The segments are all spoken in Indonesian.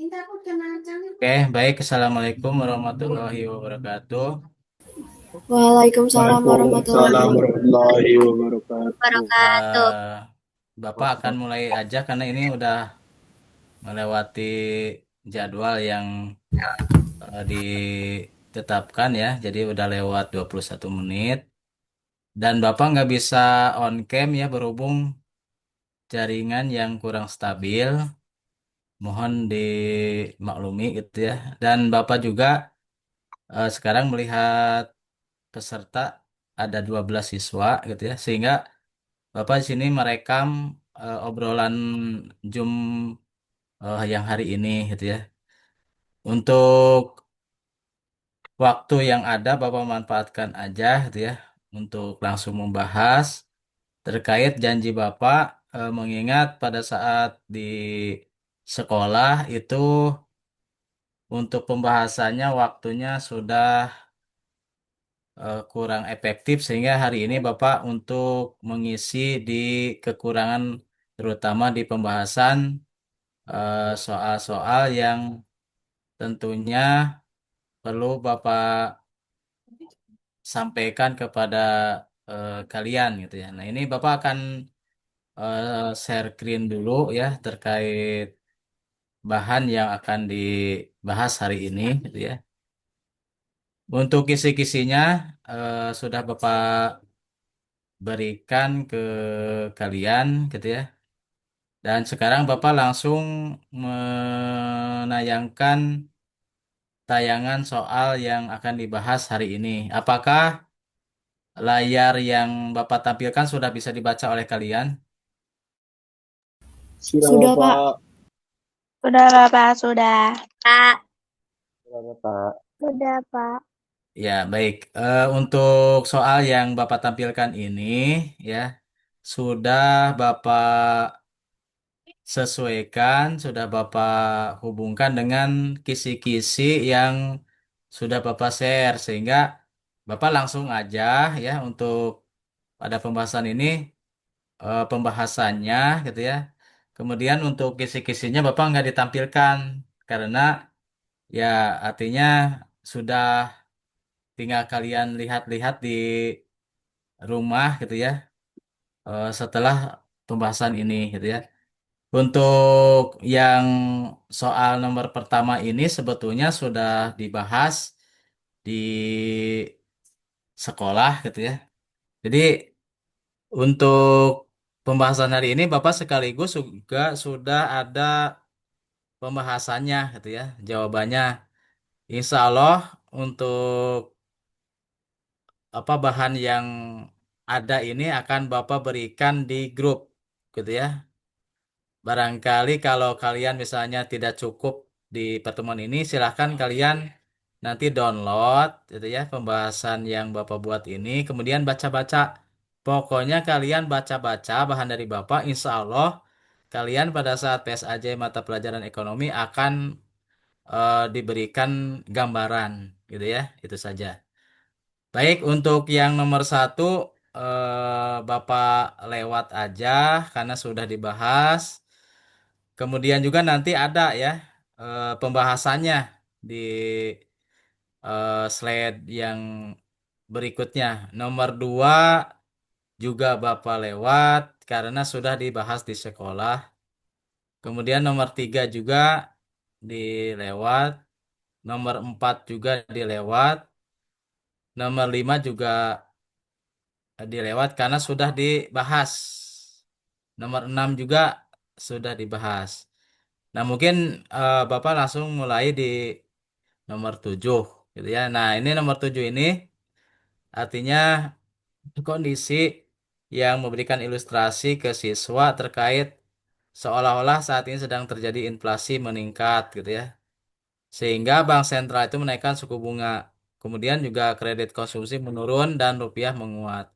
Oke, baik. Assalamualaikum warahmatullahi wabarakatuh. Waalaikumsalam warahmatullahi Waalaikumsalam warahmatullahi wabarakatuh. wabarakatuh. Eh, Bapak akan mulai aja karena ini udah melewati jadwal yang ditetapkan ya. Jadi udah lewat 21 menit. Dan Bapak nggak bisa on cam ya berhubung jaringan yang kurang stabil. Mohon dimaklumi gitu ya. Dan Bapak juga sekarang melihat peserta ada 12 siswa gitu ya. Sehingga Bapak di sini merekam obrolan Zoom yang hari ini gitu ya. Untuk waktu yang ada Bapak manfaatkan aja gitu ya untuk langsung membahas terkait janji Bapak mengingat pada saat di sekolah itu untuk pembahasannya waktunya sudah kurang efektif sehingga hari ini Bapak untuk mengisi di kekurangan terutama di pembahasan soal-soal yang tentunya perlu Bapak sampaikan kepada kalian gitu ya. Nah, ini Bapak akan share screen dulu ya terkait bahan yang akan dibahas hari ini gitu ya. Untuk kisi-kisinya sudah Bapak berikan ke kalian gitu ya. Dan sekarang Bapak langsung menayangkan tayangan soal yang akan dibahas hari ini. Apakah layar yang Bapak tampilkan sudah bisa dibaca oleh kalian? Sudah Sudah, Pak. Bapak, Sudah, Bapak, sudah. Pak. sudah Bapak. Sudah, Pak. Ya, baik. Untuk soal yang Bapak tampilkan ini, ya, sudah Bapak sesuaikan, sudah Bapak hubungkan dengan kisi-kisi yang sudah Bapak share, sehingga Bapak langsung aja, ya, untuk pada pembahasan ini, pembahasannya, gitu ya. Kemudian untuk kisi-kisinya Bapak nggak ditampilkan, karena ya artinya sudah tinggal kalian lihat-lihat di rumah gitu ya setelah pembahasan ini gitu ya. Untuk yang soal nomor pertama ini sebetulnya sudah dibahas di sekolah gitu ya. Jadi untuk pembahasan hari ini Bapak sekaligus juga sudah ada pembahasannya gitu ya. Jawabannya Insya Allah untuk apa bahan yang ada ini akan Bapak berikan di grup gitu ya. Barangkali kalau kalian misalnya tidak cukup di pertemuan ini, silahkan kalian nanti download gitu ya pembahasan yang Bapak buat ini, kemudian baca-baca. Pokoknya kalian baca-baca bahan dari Bapak, insya Allah kalian pada saat PSAJ mata pelajaran ekonomi akan diberikan gambaran gitu ya, itu saja. Baik, untuk yang nomor satu, Bapak lewat aja karena sudah dibahas. Kemudian juga nanti ada ya pembahasannya di slide yang berikutnya. Nomor dua juga Bapak lewat karena sudah dibahas di sekolah. Kemudian nomor tiga juga dilewat. Nomor empat juga dilewat. Nomor lima juga dilewat karena sudah dibahas. Nomor 6 juga sudah dibahas. Nah, mungkin Bapak langsung mulai di nomor 7 gitu ya. Nah, ini nomor 7 ini artinya kondisi yang memberikan ilustrasi ke siswa terkait seolah-olah saat ini sedang terjadi inflasi meningkat gitu ya. Sehingga Bank Sentral itu menaikkan suku bunga. Kemudian juga kredit konsumsi menurun dan rupiah menguat.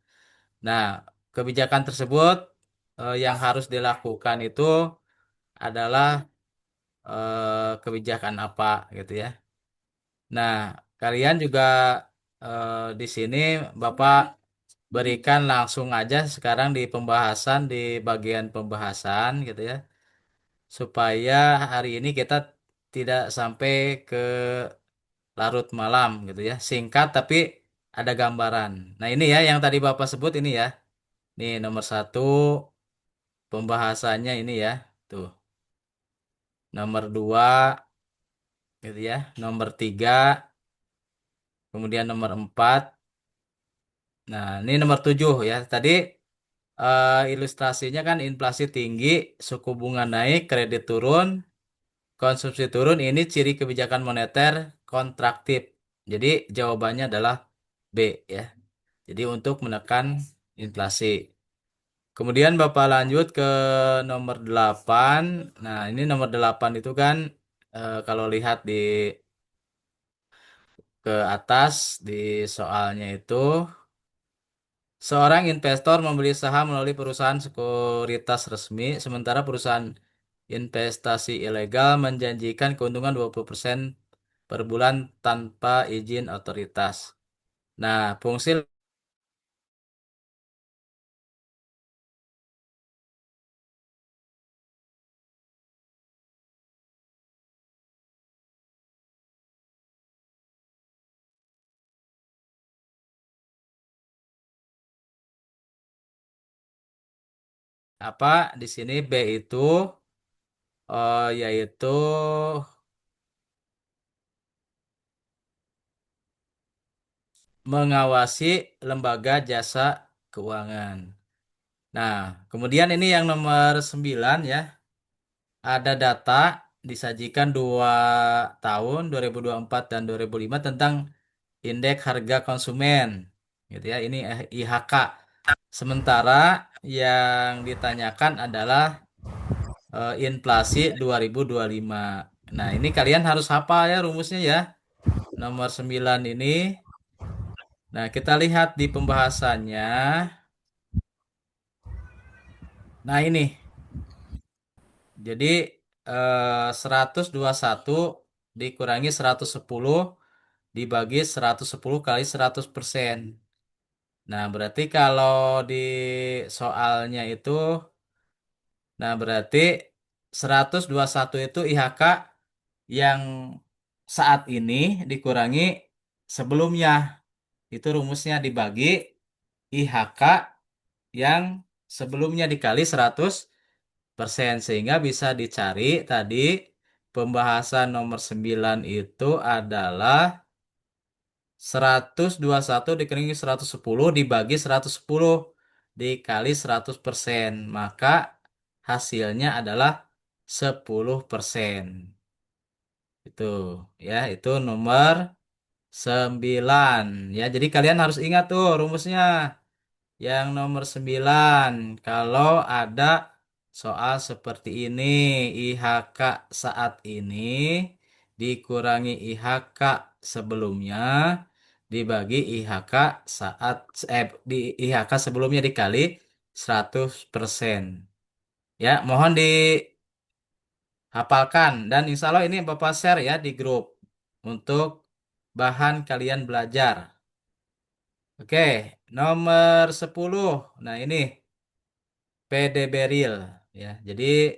Nah, kebijakan tersebut yang harus dilakukan itu adalah kebijakan apa gitu ya. Nah, kalian juga di sini Bapak berikan langsung aja sekarang di pembahasan di bagian pembahasan gitu ya. Supaya hari ini kita tidak sampai ke larut malam gitu ya. Singkat tapi ada gambaran. Nah ini ya yang tadi Bapak sebut ini ya. Nih nomor satu pembahasannya ini ya. Tuh. Nomor dua gitu ya. Nomor tiga. Kemudian nomor empat. Nah ini nomor tujuh ya. Tadi ilustrasinya kan inflasi tinggi, suku bunga naik, kredit turun, konsumsi turun. Ini ciri kebijakan moneter kontraktif. Jadi jawabannya adalah B ya. Jadi untuk menekan inflasi. Kemudian Bapak lanjut ke nomor 8. Nah, ini nomor 8 itu kan kalau lihat di ke atas di soalnya itu seorang investor membeli saham melalui perusahaan sekuritas resmi sementara perusahaan investasi ilegal menjanjikan keuntungan 20% per bulan tanpa izin otoritas. Nah, fungsi apa di sini B itu yaitu mengawasi lembaga jasa keuangan. Nah, kemudian ini yang nomor 9 ya, ada data disajikan 2 tahun 2024 dan 2005 tentang indeks harga konsumen gitu ya. Ini IHK. Sementara yang ditanyakan adalah inflasi 2025. Nah, ini kalian harus hafal ya rumusnya ya. Nomor 9 ini. Nah, kita lihat di pembahasannya. Nah, ini. Jadi 121 dikurangi 110 dibagi 110 kali 100%. Nah, berarti kalau di soalnya itu, nah berarti 121 itu IHK yang saat ini dikurangi sebelumnya. Itu rumusnya dibagi IHK yang sebelumnya dikali 100%. Sehingga bisa dicari tadi pembahasan nomor 9 itu adalah 121 dikurangi 110 dibagi 110 dikali 100%. Maka hasilnya adalah 10%. Itu ya, itu nomor 9. Ya, jadi kalian harus ingat tuh rumusnya. Yang nomor 9, kalau ada soal seperti ini, IHK saat ini dikurangi IHK sebelumnya dibagi IHK saat di IHK sebelumnya dikali 100%. Ya, mohon dihafalkan dan insya Allah ini Bapak share ya di grup untuk bahan kalian belajar. Oke, nomor 10. Nah, ini PDB real ya. Jadi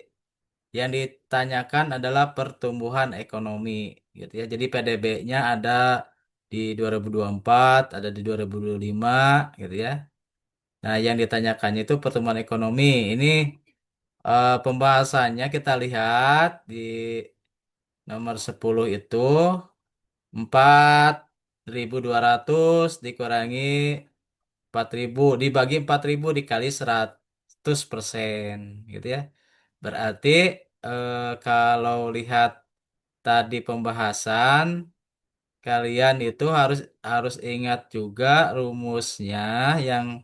yang ditanyakan adalah pertumbuhan ekonomi gitu ya. Jadi PDB-nya ada di 2024, ada di 2025 gitu ya. Nah, yang ditanyakannya itu pertumbuhan ekonomi. Ini pembahasannya kita lihat di nomor 10 itu 4.200 dikurangi 4.000 dibagi 4.000 dikali 100% gitu ya. Berarti kalau lihat tadi pembahasan kalian itu harus harus ingat juga rumusnya yang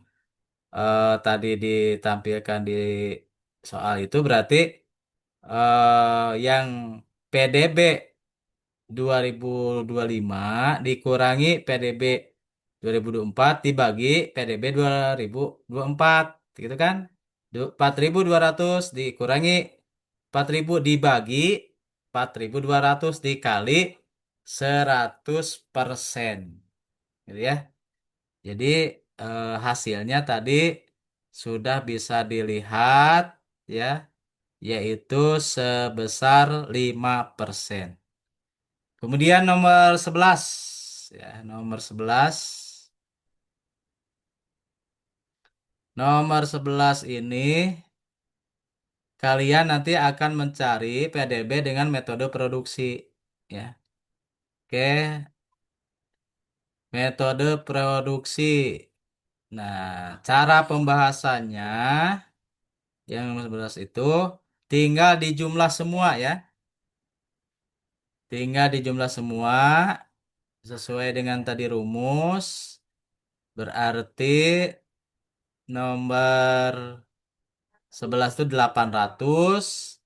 tadi ditampilkan di soal itu berarti yang PDB 2025 dikurangi PDB 2024 dibagi PDB 2024 gitu kan. 4.200 dikurangi 4.000 dibagi 4.200 dikali 100%. Gitu ya. Jadi hasilnya tadi sudah bisa dilihat ya, yaitu sebesar 5%. Kemudian nomor 11. Ya, nomor 11. Nomor 11 ini kalian nanti akan mencari PDB dengan metode produksi. Ya. Oke, metode produksi. Nah, cara pembahasannya yang nomor 11 itu tinggal dijumlah semua ya. Tinggal dijumlah semua sesuai dengan tadi rumus. Berarti nomor 11 itu 800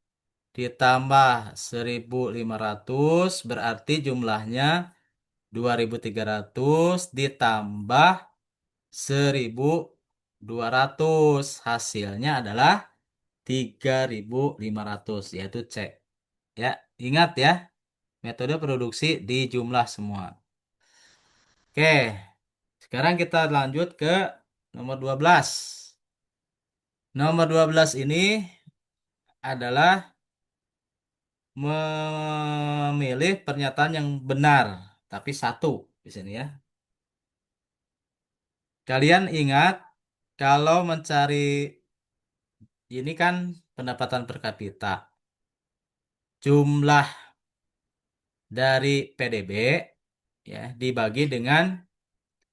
ditambah 1.500 berarti jumlahnya 2.300 ditambah 1.200. Hasilnya adalah 3.500 yaitu C. Ya, ingat ya, metode produksi di jumlah semua. Oke, sekarang kita lanjut ke nomor 12. Nomor 12 ini adalah memilih pernyataan yang benar, tapi satu di sini ya. Kalian ingat kalau mencari ini kan pendapatan per kapita. Jumlah dari PDB ya dibagi dengan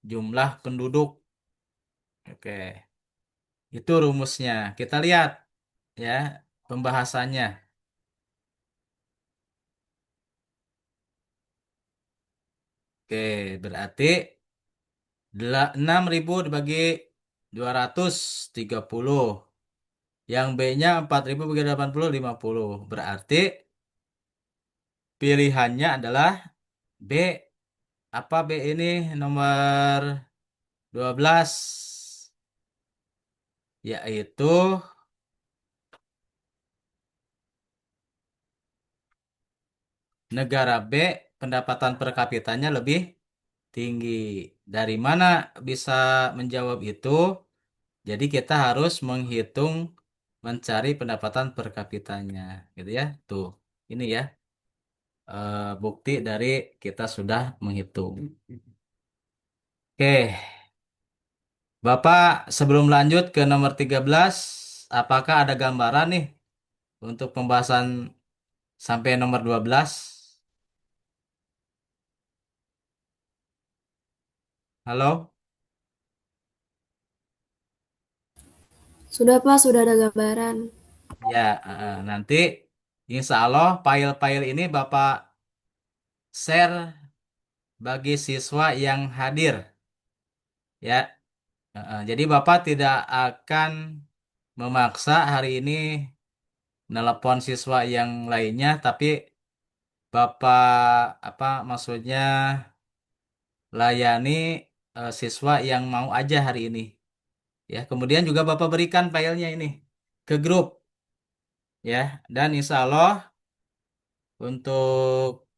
jumlah penduduk. Oke, itu rumusnya. Kita lihat ya pembahasannya. Oke, berarti 6.000 dibagi 230. Yang B-nya 4.000 bagi 80, 50. Berarti pilihannya adalah B. Apa B ini? Nomor 12. Yaitu negara B pendapatan per kapitanya lebih tinggi. Dari mana bisa menjawab itu? Jadi kita harus menghitung mencari pendapatan per kapitanya, gitu ya. Tuh, ini ya bukti dari kita sudah menghitung. Oke, Bapak sebelum lanjut ke nomor 13, apakah ada gambaran nih untuk pembahasan sampai nomor 12? Halo? Sudah Pak, sudah ada gambaran. Ya, nanti insya Allah file-file ini Bapak share bagi siswa yang hadir. Ya, jadi Bapak tidak akan memaksa hari ini nelpon siswa yang lainnya, tapi Bapak apa maksudnya layani siswa yang mau aja hari ini. Ya, kemudian juga Bapak berikan filenya ini ke grup ya. Dan insya Allah untuk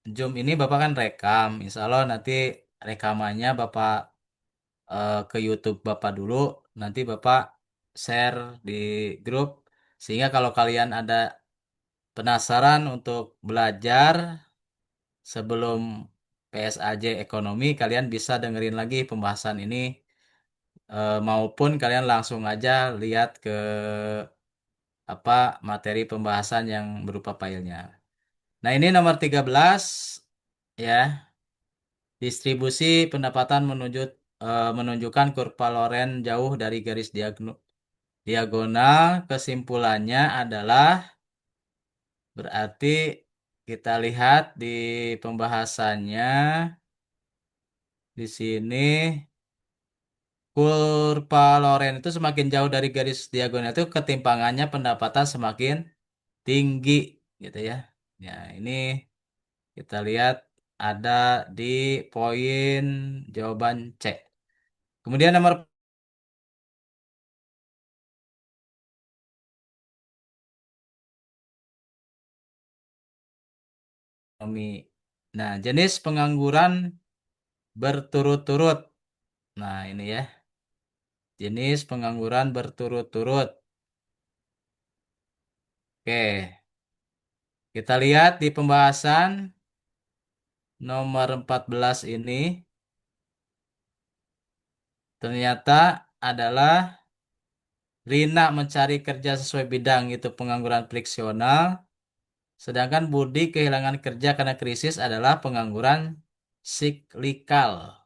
Zoom ini Bapak kan rekam. Insya Allah nanti rekamannya Bapak ke YouTube Bapak dulu. Nanti Bapak share di grup. Sehingga kalau kalian ada penasaran untuk belajar sebelum PSAJ ekonomi, kalian bisa dengerin lagi pembahasan ini. Maupun kalian langsung aja lihat ke apa materi pembahasan yang berupa filenya. Nah, ini nomor 13 ya. Distribusi pendapatan menunjukkan kurva Lorenz jauh dari garis diagonal. Kesimpulannya adalah berarti kita lihat di pembahasannya di sini kurva Lorenz itu semakin jauh dari garis diagonal itu ketimpangannya pendapatan semakin tinggi gitu ya. Ya, ini kita lihat ada di poin jawaban C. Kemudian nomor ekonomi. Nah, jenis pengangguran berturut-turut. Nah, ini ya. Jenis pengangguran berturut-turut. Oke, kita lihat di pembahasan nomor 14 ini ternyata adalah Rina mencari kerja sesuai bidang itu pengangguran friksional, sedangkan Budi kehilangan kerja karena krisis adalah pengangguran siklikal.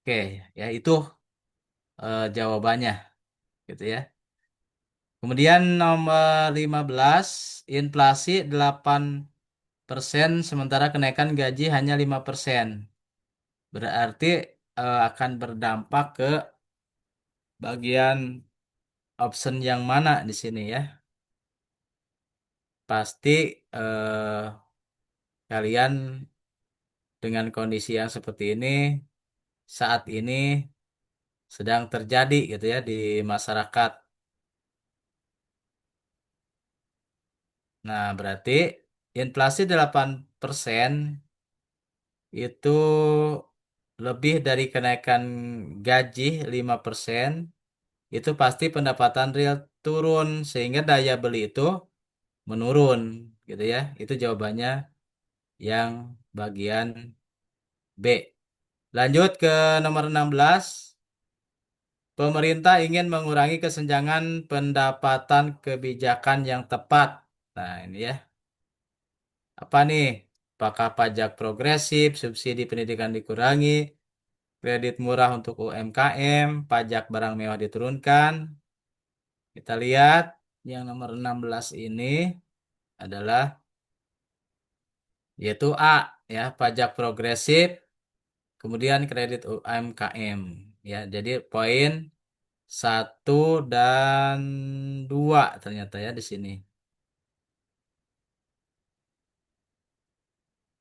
Oke, ya itu jawabannya gitu ya. Kemudian nomor 15, inflasi 8% sementara kenaikan gaji hanya 5%. Berarti akan berdampak ke bagian option yang mana di sini ya. Pasti kalian dengan kondisi yang seperti ini saat ini sedang terjadi gitu ya di masyarakat. Nah, berarti inflasi 8% itu lebih dari kenaikan gaji 5%, itu pasti pendapatan real turun sehingga daya beli itu menurun gitu ya. Itu jawabannya yang bagian B. Lanjut ke nomor 16. Pemerintah ingin mengurangi kesenjangan pendapatan kebijakan yang tepat. Nah, ini ya. Apa nih? Apakah pajak progresif, subsidi pendidikan dikurangi, kredit murah untuk UMKM, pajak barang mewah diturunkan? Kita lihat yang nomor 16 ini adalah yaitu A ya, pajak progresif, kemudian kredit UMKM ya. Jadi poin 1 dan 2 ternyata ya di sini.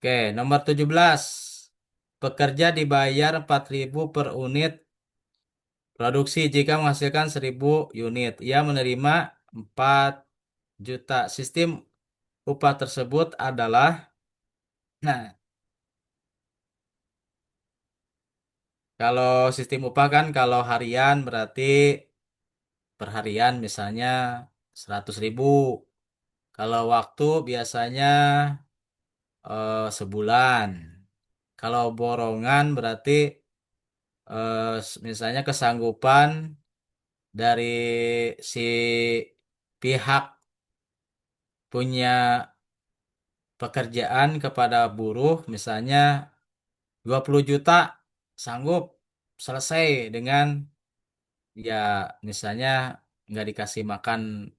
Oke, nomor 17. Pekerja dibayar 4.000 per unit produksi jika menghasilkan 1.000 unit. Ia menerima 4 juta. Sistem upah tersebut adalah, nah, kalau sistem upah kan kalau harian berarti per harian misalnya 100.000. Kalau waktu biasanya sebulan. Kalau borongan berarti misalnya kesanggupan dari si pihak punya pekerjaan kepada buruh misalnya 20 juta sanggup selesai dengan ya misalnya nggak dikasih makan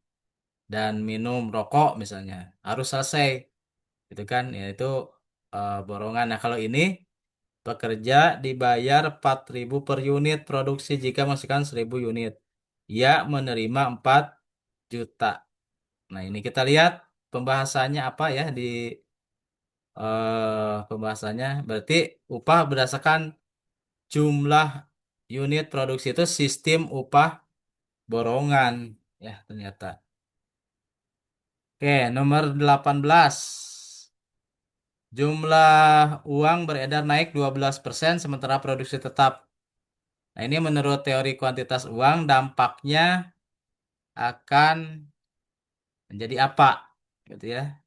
dan minum rokok misalnya harus selesai gitu kan ya itu borongan. Nah kalau ini pekerja dibayar 4.000 per unit produksi jika menghasilkan 1.000 unit. Ia menerima 4 juta. Nah, ini kita lihat pembahasannya apa ya di pembahasannya. Berarti upah berdasarkan jumlah unit produksi itu sistem upah borongan ya ternyata. Oke, nomor 18. Jumlah uang beredar naik 12% sementara produksi tetap. Nah, ini menurut teori kuantitas uang dampaknya akan menjadi apa? Gitu ya.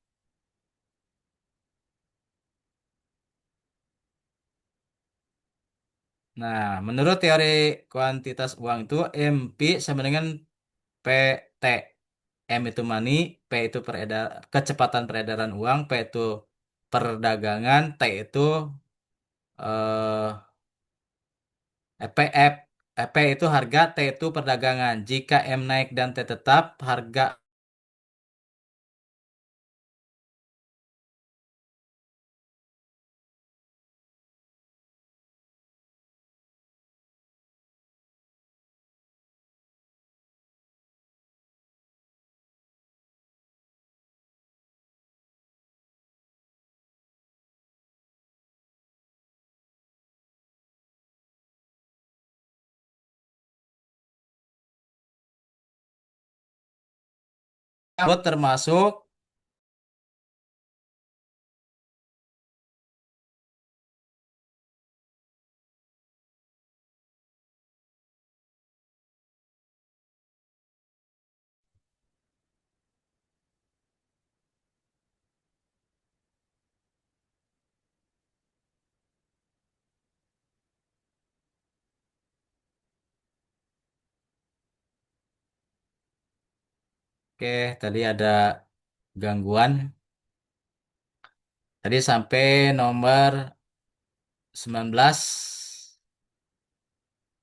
Nah, menurut teori kuantitas uang itu MP sama dengan PT. M itu money, P itu kecepatan peredaran uang, P itu perdagangan, T itu eh P itu harga, T itu perdagangan. Jika M naik dan T tetap, harga termasuk Oke, tadi ada gangguan. Tadi sampai nomor 19.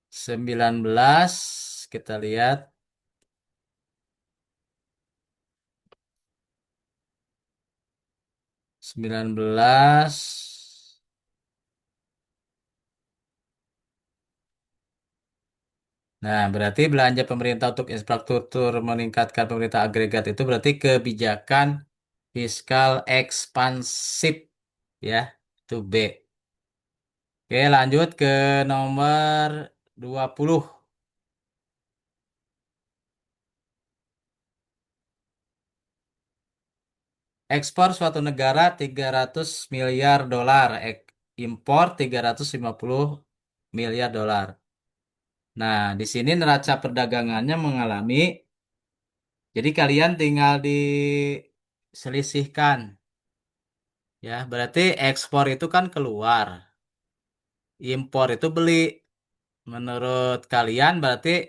19 kita lihat 19. Nah, berarti belanja pemerintah untuk infrastruktur meningkatkan pemerintah agregat itu berarti kebijakan fiskal ekspansif ya. Itu B. Oke, lanjut ke nomor 20. Ekspor suatu negara 300 miliar dolar, impor 350 miliar dolar. Nah, di sini neraca perdagangannya mengalami, jadi kalian tinggal diselisihkan. Ya, berarti ekspor itu kan keluar, impor itu beli. Menurut kalian berarti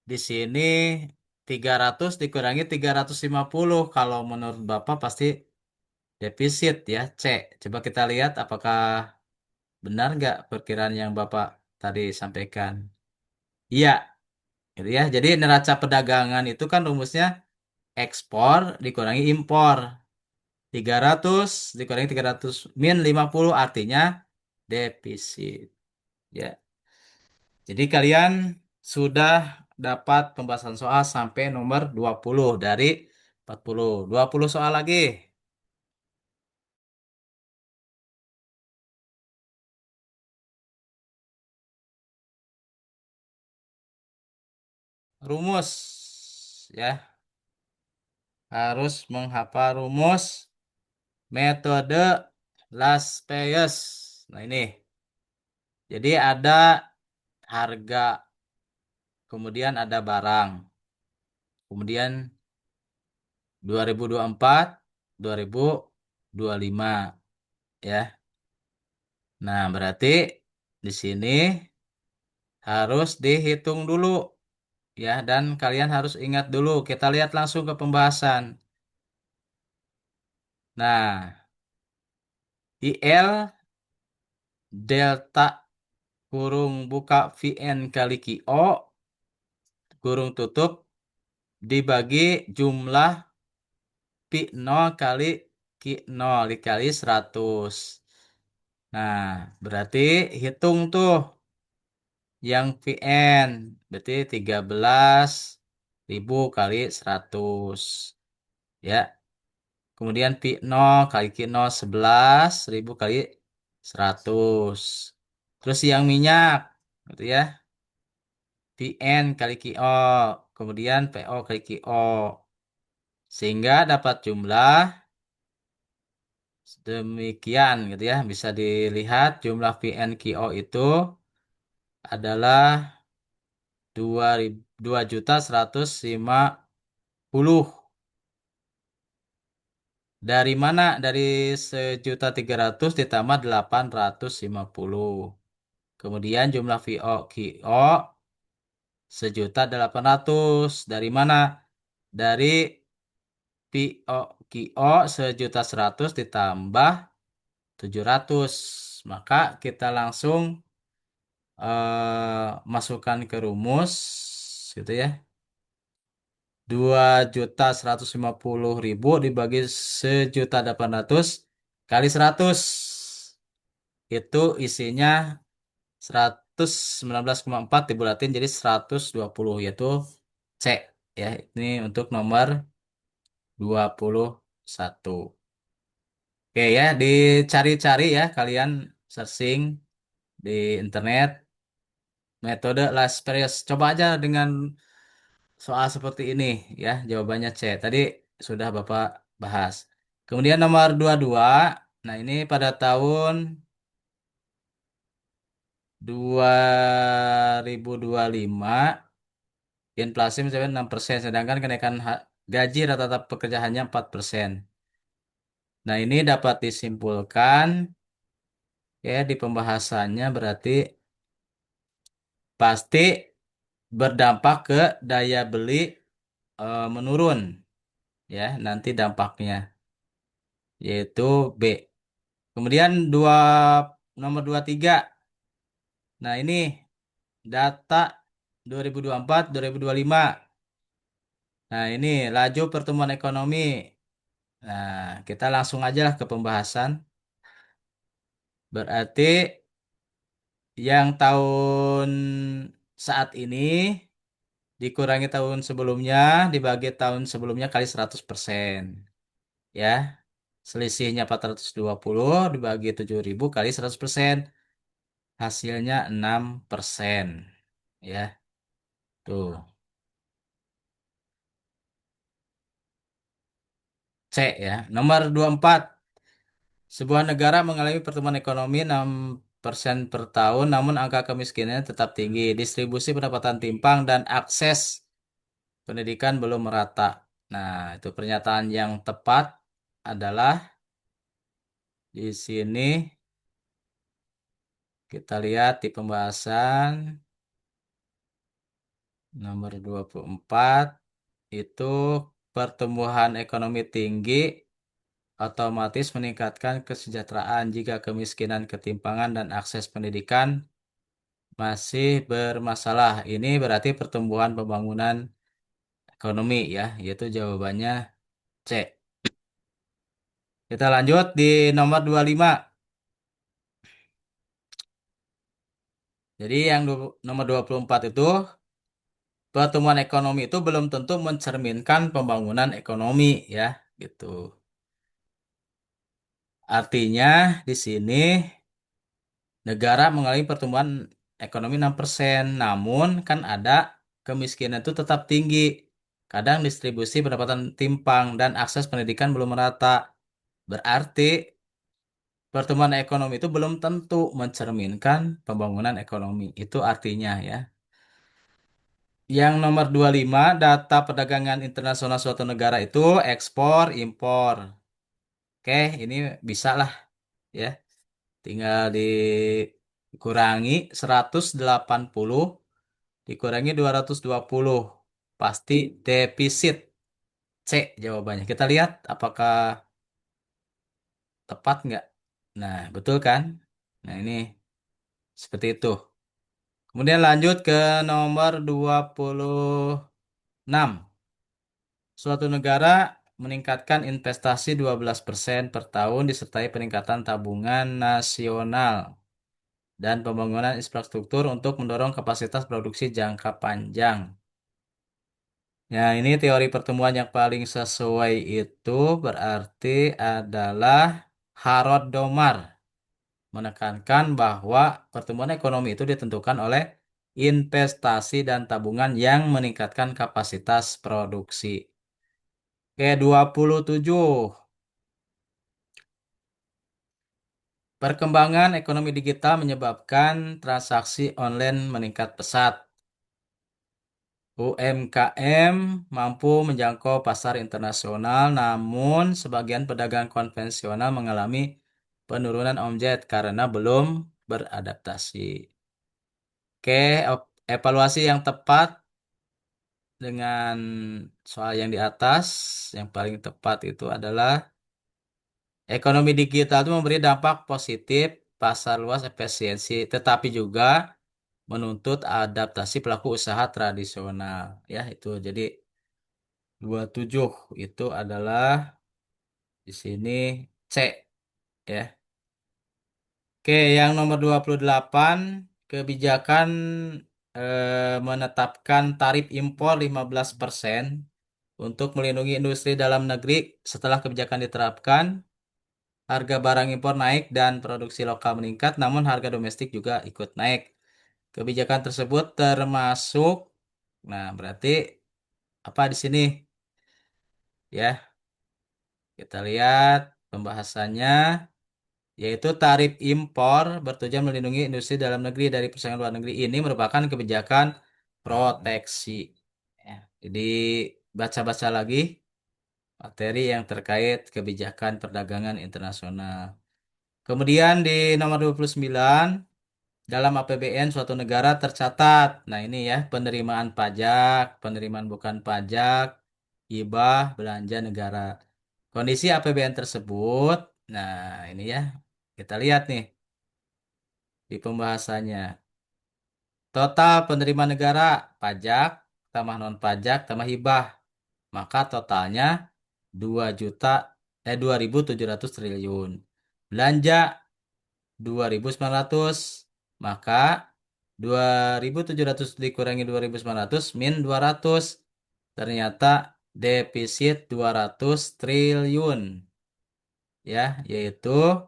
di sini 300 dikurangi 350. Kalau menurut Bapak pasti defisit ya, C. Coba kita lihat apakah benar nggak perkiraan yang Bapak tadi sampaikan. Iya, gitu ya. Jadi neraca perdagangan itu kan rumusnya ekspor dikurangi impor. 300 dikurangi 300 min 50 artinya defisit. Ya. Jadi kalian sudah dapat pembahasan soal sampai nomor 20 dari 40. 20 soal lagi. Rumus ya. Harus menghafal rumus metode Las-Pays. Nah, ini. Jadi ada harga, kemudian ada barang. Kemudian 2024, 2025 ya. Nah, berarti di sini harus dihitung dulu ya, dan kalian harus ingat dulu. Kita lihat langsung ke pembahasan. Nah, IL delta kurung buka VN kali QO kurung tutup dibagi jumlah pi nol kali Q nol dikali 100. Nah, berarti hitung tuh yang VN. Berarti 13.000 kali 100. Ya. Kemudian pi nol kali Q nol 11.000 kali 100. Terus yang minyak. Gitu ya. PN kali QO. Kemudian PO kali QO. Sehingga dapat jumlah demikian gitu ya. Bisa dilihat jumlah PN QO itu adalah 2.150.000. Dari mana? Dari 1.300.000 ditambah 850. Kemudian jumlah VO QO 1.800.000. Dari mana? Dari PO QO 1.100.000 ditambah 700. Maka kita langsung masukkan ke rumus gitu ya. 2.150.000 dibagi 1.800 kali 100. Itu isinya 119,4 dibulatin jadi 120, yaitu C ya. Ini untuk nomor 21. Oke ya, dicari-cari ya kalian, searching di internet metode Las Perios. Coba aja dengan soal seperti ini ya, jawabannya C. Tadi sudah Bapak bahas. Kemudian nomor 22. Nah, ini pada tahun 2025 inflasi mencapai 6%, sedangkan kenaikan gaji rata-rata pekerja hanya 4%. Nah, ini dapat disimpulkan ya di pembahasannya berarti pasti berdampak ke daya beli menurun ya nanti dampaknya yaitu B. Kemudian nomor 23. Nah, ini data 2024 2025. Nah, ini laju pertumbuhan ekonomi. Nah, kita langsung aja lah ke pembahasan. Berarti yang tahun saat ini dikurangi tahun sebelumnya, dibagi tahun sebelumnya kali 100%. Ya, selisihnya 420 dibagi 7.000 kali 100%. Hasilnya 6%. Ya, tuh. C ya. Nomor 24. Sebuah negara mengalami pertumbuhan ekonomi 6% per tahun, namun angka kemiskinannya tetap tinggi. Distribusi pendapatan timpang dan akses pendidikan belum merata. Nah, itu pernyataan yang tepat adalah di sini kita lihat di pembahasan nomor 24 itu pertumbuhan ekonomi tinggi otomatis meningkatkan kesejahteraan jika kemiskinan, ketimpangan, dan akses pendidikan masih bermasalah. Ini berarti pertumbuhan pembangunan ekonomi ya, yaitu jawabannya C. Kita lanjut di nomor 25. Jadi yang nomor 24 itu pertumbuhan ekonomi itu belum tentu mencerminkan pembangunan ekonomi ya, gitu. Artinya di sini negara mengalami pertumbuhan ekonomi 6%, namun kan ada kemiskinan itu tetap tinggi. Kadang distribusi pendapatan timpang dan akses pendidikan belum merata. Berarti pertumbuhan ekonomi itu belum tentu mencerminkan pembangunan ekonomi. Itu artinya ya. Yang nomor 25, data perdagangan internasional suatu negara itu ekspor, impor. Oke, ini bisa lah ya. Tinggal dikurangi 180 dikurangi 220. Pasti defisit. C jawabannya. Kita lihat apakah tepat nggak. Nah, betul kan? Nah, ini seperti itu. Kemudian lanjut ke nomor 26. Suatu negara meningkatkan investasi 12% per tahun disertai peningkatan tabungan nasional dan pembangunan infrastruktur untuk mendorong kapasitas produksi jangka panjang. Ya, ini teori pertumbuhan yang paling sesuai itu berarti adalah Harold Domar menekankan bahwa pertumbuhan ekonomi itu ditentukan oleh investasi dan tabungan yang meningkatkan kapasitas produksi. Ke-27, perkembangan ekonomi digital menyebabkan transaksi online meningkat pesat. UMKM mampu menjangkau pasar internasional, namun sebagian pedagang konvensional mengalami penurunan omset karena belum beradaptasi. Oke, evaluasi yang tepat dengan soal yang di atas, yang paling tepat itu adalah ekonomi digital itu memberi dampak positif, pasar luas, efisiensi, tetapi juga menuntut adaptasi pelaku usaha tradisional. Ya, itu jadi 27 itu adalah di sini C ya. Oke, yang nomor 28 kebijakan menetapkan tarif impor 15% untuk melindungi industri dalam negeri. Setelah kebijakan diterapkan, harga barang impor naik dan produksi lokal meningkat, namun harga domestik juga ikut naik. Kebijakan tersebut termasuk, nah berarti apa di sini? Ya, kita lihat pembahasannya, yaitu tarif impor bertujuan melindungi industri dalam negeri dari persaingan luar negeri. Ini merupakan kebijakan proteksi. Ya, jadi baca-baca lagi materi yang terkait kebijakan perdagangan internasional. Kemudian di nomor 29, dalam APBN suatu negara tercatat. Nah, ini ya, penerimaan pajak, penerimaan bukan pajak. hibah, belanja negara. Kondisi APBN tersebut, nah ini ya, kita lihat nih di pembahasannya. Total penerimaan negara, pajak, tambah non pajak, tambah hibah. Maka totalnya 2.700 triliun. Belanja 2.900, maka 2.700 dikurangi 2.900 min 200. Ternyata defisit 200 triliun. Ya, yaitu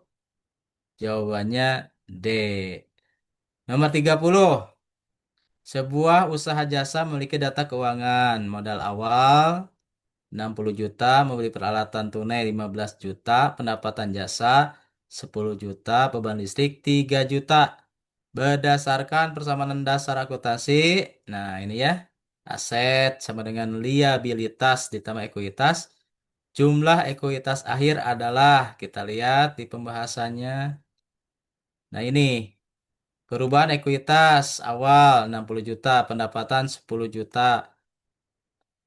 jawabannya D. Nomor 30. Sebuah usaha jasa memiliki data keuangan. Modal awal 60 juta, membeli peralatan tunai 15 juta, pendapatan jasa 10 juta, beban listrik 3 juta. Berdasarkan persamaan dasar akuntansi, nah ini ya, aset sama dengan liabilitas ditambah ekuitas. Jumlah ekuitas akhir adalah, kita lihat di pembahasannya. Nah ini, perubahan ekuitas awal 60 juta, pendapatan 10 juta,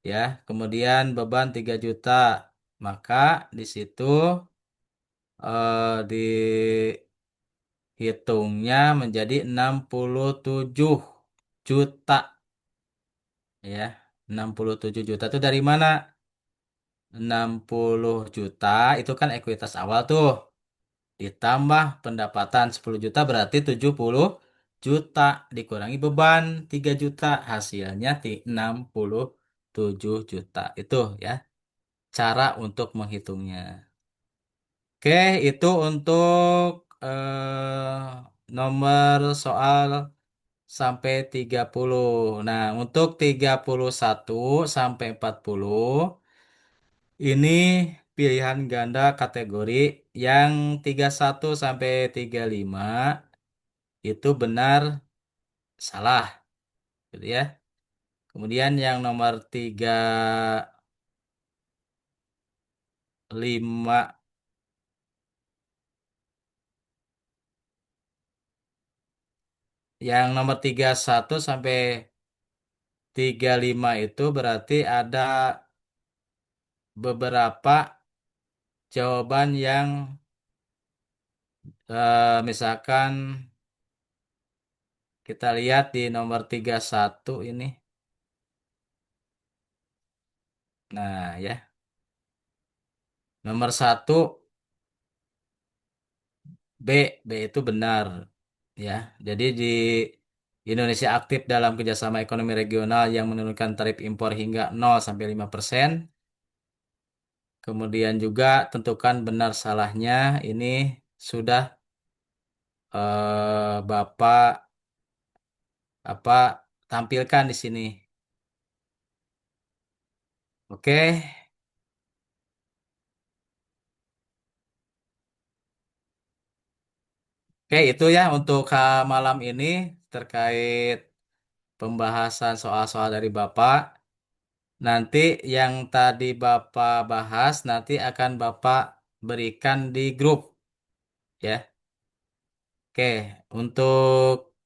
ya. Kemudian beban 3 juta. Maka di situ dihitungnya menjadi 67 juta, ya. 67 juta itu dari mana? 60 juta itu kan ekuitas awal tuh. Ditambah pendapatan 10 juta berarti 70 juta dikurangi beban 3 juta hasilnya 67 juta. Itu ya cara untuk menghitungnya. Oke, itu untuk nomor soal sampai 30. Nah, untuk 31 sampai 40 ini pilihan ganda kategori yang 31 sampai 35 itu benar salah gitu ya. Kemudian yang nomor 35, yang nomor 31 sampai 35 itu berarti ada beberapa jawaban yang misalkan kita lihat di nomor 31 ini. Nah, ya. Nomor satu B, B itu benar ya. Jadi di Indonesia aktif dalam kerjasama ekonomi regional yang menurunkan tarif impor hingga 0 sampai 5%. Kemudian juga tentukan benar salahnya ini sudah Bapak apa tampilkan di sini. Oke. Oke, itu ya untuk malam ini terkait pembahasan soal-soal dari Bapak. Nanti yang tadi Bapak bahas nanti akan Bapak berikan di grup ya. Oke, untuk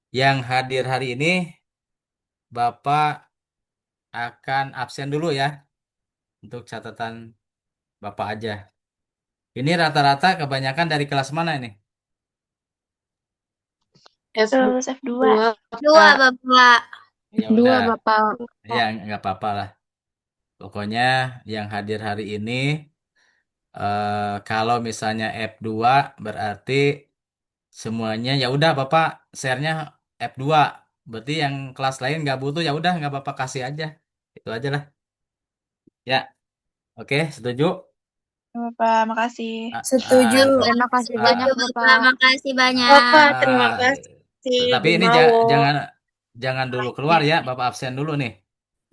yang hadir hari ini Bapak akan absen dulu ya untuk catatan Bapak aja. Ini rata-rata kebanyakan dari kelas mana ini? Lulus F2. F2, Dua, Pak. Bapak. Ya F2, udah, Bapak. ya nggak apa-apa lah. Pokoknya yang hadir hari ini kalau misalnya F2 berarti semuanya ya udah Bapak share-nya F2. Berarti yang kelas lain nggak butuh ya udah nggak Bapak kasih aja. Itu aja lah. Ya, oke, setuju? Bapak, makasih. Setuju. Terima kasih Ah, banyak, Setuju, Bapak. Bapak. Makasih banyak. Bapak, ah, terima ah. kasih. Tapi ini Gumawo. jangan dulu keluar ya, Bapak absen dulu nih.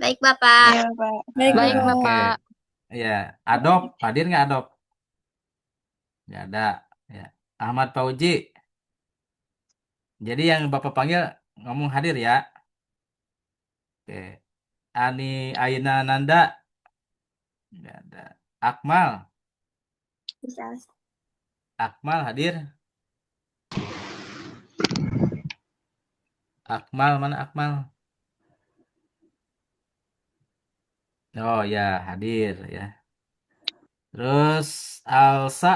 Baik, Bapak. Iya, Bapak. Baik, Oke. Bapak. Ya, Adop, hadir nggak Adop? Nggak ada. Ya. Ahmad Fauji. Jadi yang Bapak panggil ngomong hadir ya. Oke. Ani Aina Nanda. Nggak ada. Akmal. Bisa. Akmal hadir. Akmal mana Akmal? Oh ya, hadir ya. Terus Alsa,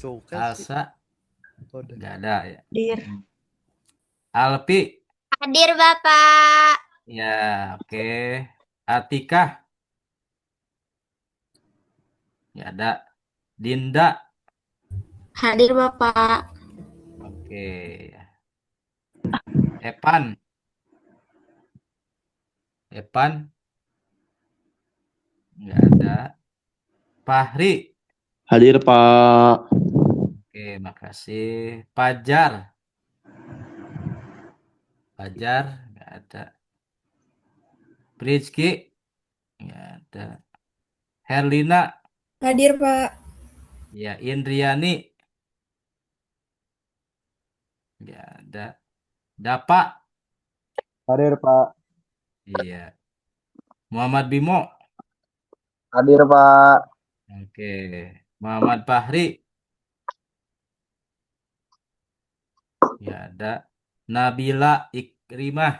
Suka sih. Alsa Udah. nggak ada ya. Hadir. Mm. Alpi, Hadir Bapak. ya oke. Atika, nggak ada. Dinda, Hadir Bapak. oke. Epan, Epan nggak ada. Fahri, Hadir Pak. oke, makasih. Pajar, Pajar nggak ada. Prizky, nggak ada. Herlina, Hadir Pak. ya. Indriani, nggak ada. Dapa, Hadir Pak. iya. Muhammad Bimo, Hadir Pak. oke. Muhammad Fahri, nggak ada. Nabila Ikrimah,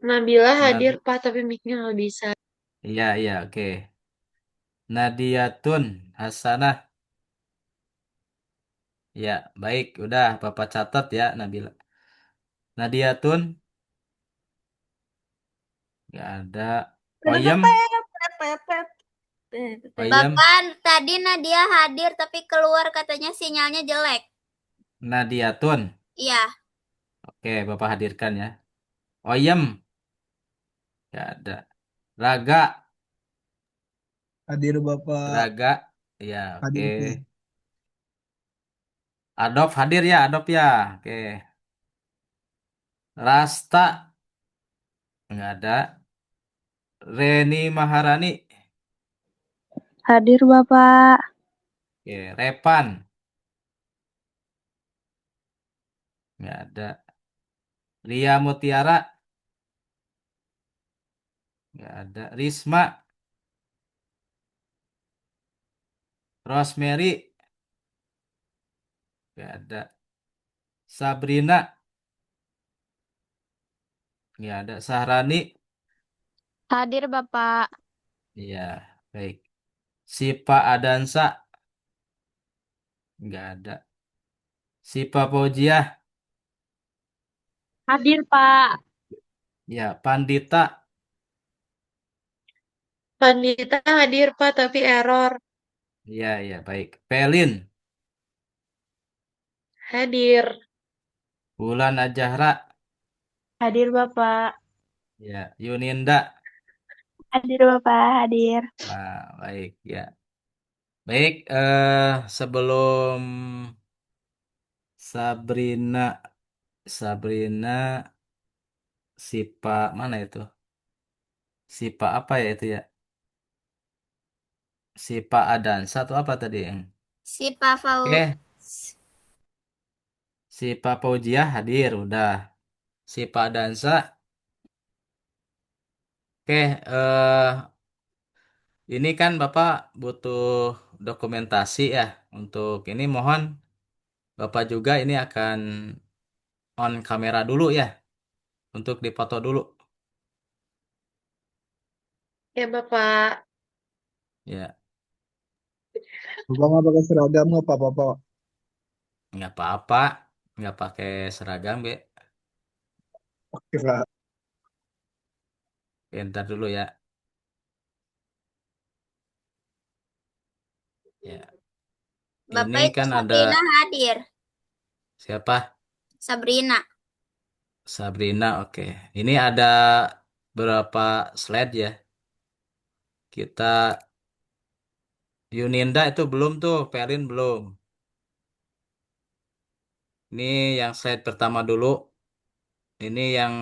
Nabila hadir, Nabi, Pak, tapi mic-nya nggak bisa. iya iya oke. Nadiatun Hasanah, ya baik, udah Bapak catat ya Nabila. Nadiatun, nggak ada. Oyem, Oyem, Bapak, tadi Nadia hadir tapi keluar katanya sinyalnya jelek. Nadiatun, Iya. oke Bapak hadirkan ya. Oyem, nggak ada. Raga, Hadir Bapak. Raga, ya oke. Hadir P. Adop hadir ya, Adop ya, oke. Rasta, nggak ada. Reni Maharani, Hadir Bapak. oke. Repan, nggak ada. Ria Mutiara, nggak ada. Risma, Rosemary, nggak ada. Sabrina, nggak ada. Sahrani, Hadir Bapak. iya, baik. Sipa Adansa, nggak ada. Sipa Paujiah, Hadir, Pak. ya. Pandita, Pandita hadir, Pak, tapi error. iya, iya, baik. Pelin, Hadir. Bulan Ajahra, Hadir Bapak. ya. Yuninda, Hadir Bapak. Hadir. baik, ya. Baik, sebelum Sabrina, Sabrina, Sipa mana itu? Sipa apa ya itu ya? Sipa Adansa atau apa tadi yang? Si Pak Fau. Oke, Sipa Paujiah hadir, udah. Sipa Adansa, oke. Ini kan Bapak butuh dokumentasi ya. Untuk ini mohon Bapak juga ini akan on kamera dulu ya, untuk dipoto dulu. Ya, Bapak. Ya, Bapak nggak pakai seragam nggak Pak Bapak? nggak apa-apa, nggak pakai seragam, Be. Oke Pak. Oke, ntar dulu ya. Ya, ini Bapak itu kan ada Sabrina hadir. siapa? Sabrina. Sabrina, oke. Ini ada berapa slide ya? Kita Yuninda itu belum tuh, Perin belum. Ini yang slide pertama dulu. Ini yang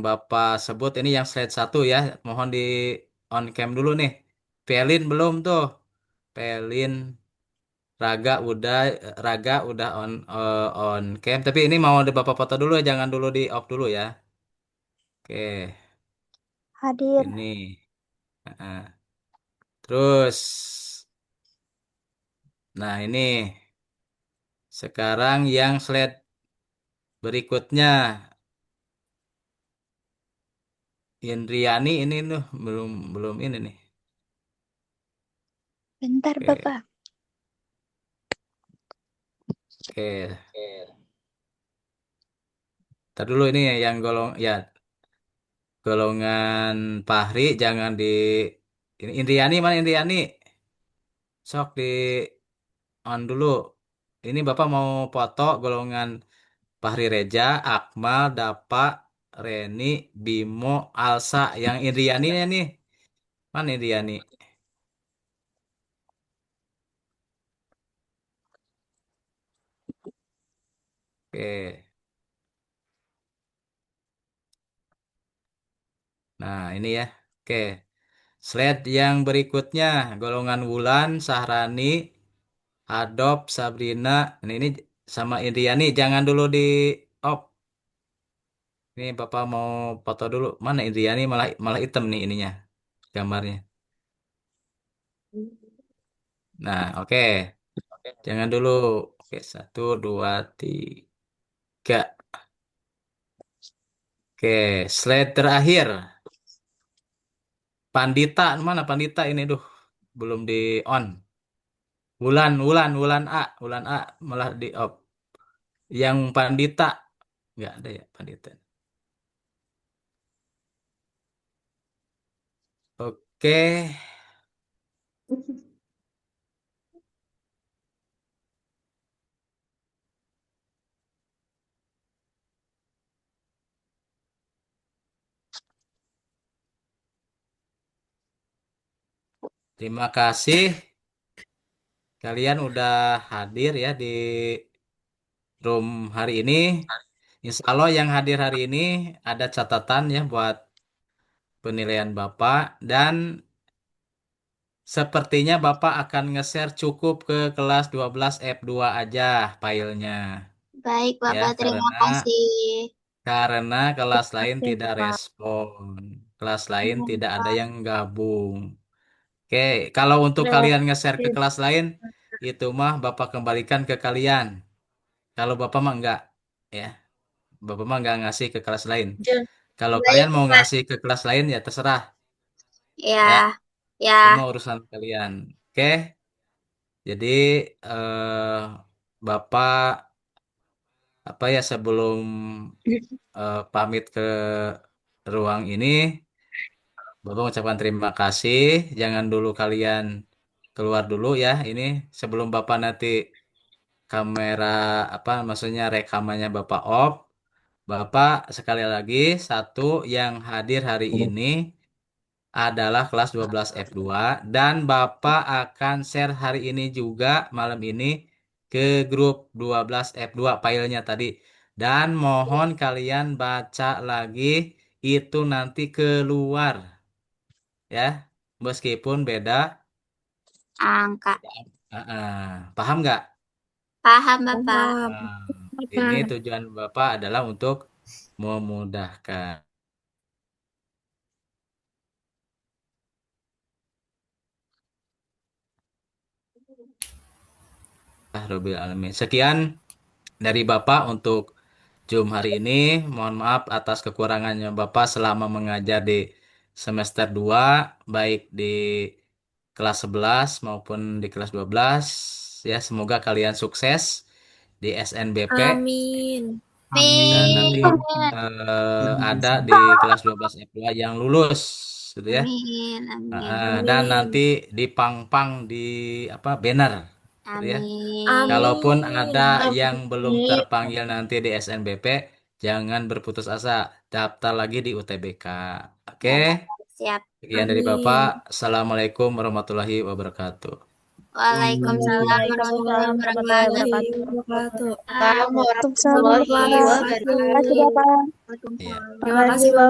Bapak sebut ini yang slide satu ya. Mohon di on cam dulu nih. Pelin belum tuh. Pelin, Raga udah on cam. Tapi ini mau di Bapak foto dulu ya, jangan dulu di off dulu ya. Oke, Hadir. ini. Nah, terus, nah ini sekarang yang slide berikutnya. Indriani ini tuh belum belum ini nih. Bentar, Oke, Bapak. oke. Ntar dulu ini yang golongan Fahri jangan di ini Indriani mana Indriani? Sok di on dulu. Ini Bapak mau foto golongan Fahri Reja, Akmal, Dapa, Reni, Bimo, Alsa. Yang Indriani nih. Mana Indriani? Oke. Nah, ini ya. Oke. Slide yang berikutnya, golongan Wulan, Sahrani, Adob, Sabrina. Ini sama Indriani, jangan dulu di off. Ini Bapak mau foto dulu. Mana Indriani malah malah hitam nih ininya, gambarnya. Nah, oke. Jangan dulu. Oke, satu, dua, tiga. Oke, slide terakhir. Pandita, mana Pandita ini? Duh, belum di on. Wulan A malah di off. Yang Pandita nggak ada ya Pandita. Oke, terima kasih kalian udah hadir ya di room hari ini. Insya Allah yang hadir hari ini ada catatan ya buat penilaian Bapak dan sepertinya Bapak akan nge-share cukup ke kelas 12 F2 aja filenya Baik, ya Bapak. Terima kasih. karena kelas lain Oke, tidak Bapak. respon. Kelas lain Iya, tidak ada Bapak. yang gabung. Oke, kalau untuk Udah. kalian nge-share ke kelas lain itu mah Bapak kembalikan ke kalian. Kalau Bapak mah enggak ya. Bapak mah enggak ngasih ke kelas lain. Jangan. Kalau Baik, kalian mau Bapak. ngasih ke kelas lain ya terserah ya. Ya, Semua ya. urusan kalian. Oke? Jadi Bapak apa ya sebelum pamit ke ruang ini, Bapak mengucapkan terima kasih. Jangan dulu kalian keluar dulu ya. Ini sebelum Bapak nanti kamera apa maksudnya rekamannya Bapak off. Bapak sekali lagi satu yang hadir hari ini adalah kelas 12 F2 dan Bapak akan share hari ini juga malam ini ke grup 12 F2 filenya tadi. Dan mohon kalian baca lagi itu nanti keluar ya. Meskipun beda. Angka. Paham nggak? Paham, Bapak. Paham. Nah, ini tujuan Bapak adalah untuk memudahkan. Rabbil alamin. Sekian dari Bapak untuk Zoom hari ini. Mohon maaf atas kekurangannya Bapak selama mengajar di semester 2, baik di kelas 11 maupun di kelas 12. Ya, semoga kalian sukses di SNBP Amin. dan nanti Amin. ada di kelas 12 F2 yang lulus gitu ya. Amin. Amin. Dan Amin. nanti dipang-pang di apa banner gitu ya. Amin. Kalaupun ada yang belum Amin. terpanggil nanti di SNBP, jangan berputus asa, daftar lagi di UTBK. Oke, Ya, Bapak. Siap. sekian dari Bapak. Amin. Assalamualaikum warahmatullahi wabarakatuh. Waalaikumsalam warahmatullahi Waalaikumsalam warahmatullahi wabarakatuh. wabarakatuh. Assalamualaikum Waalaikumsalam warahmatullahi warahmatullahi wabarakatuh. wabarakatuh. Terima kasih, Bapak. Ya. Terima kasih, Bapak.